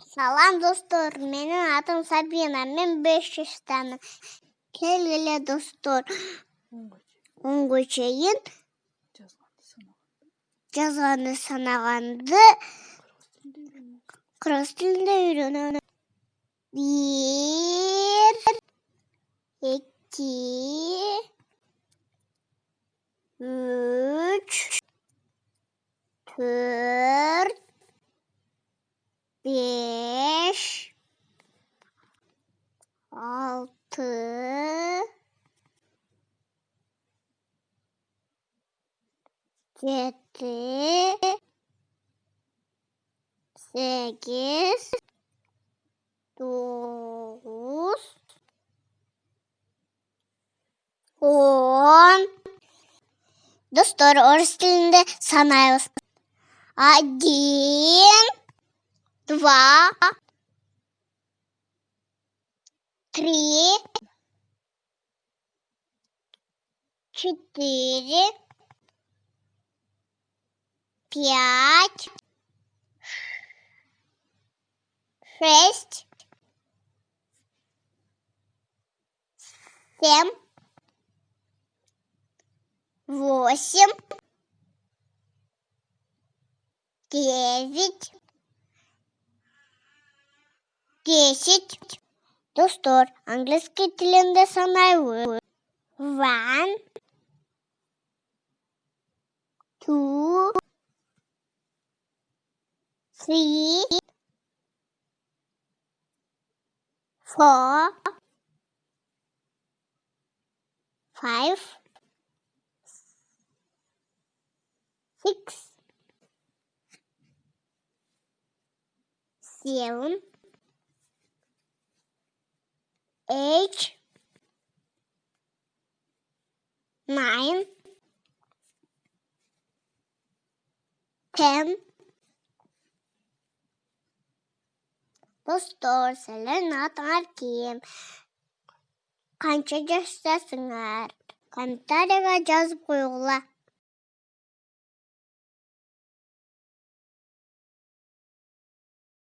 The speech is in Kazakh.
Салам достор, менің атым Сабина, мен 5 жастамын. Келгіле достор, онға чейін жазғанды санағанды қырғыз тілінде үйренемін. 1, 2, 3, 4, 5, 6, 7, 8, 9, 10. Достор, орыс тілінде санаймыз. 1, 2, 3, 4, 5, 6, 7, 8, 9, 10. Достор, английский тілінде санаймыз. 1, 2, 3, 4, 5, 6, 7, 8, 9, 10. Достор, сілердің атыңар кім? Қанша жастасыңар? Комментарийға жазып қойғыла.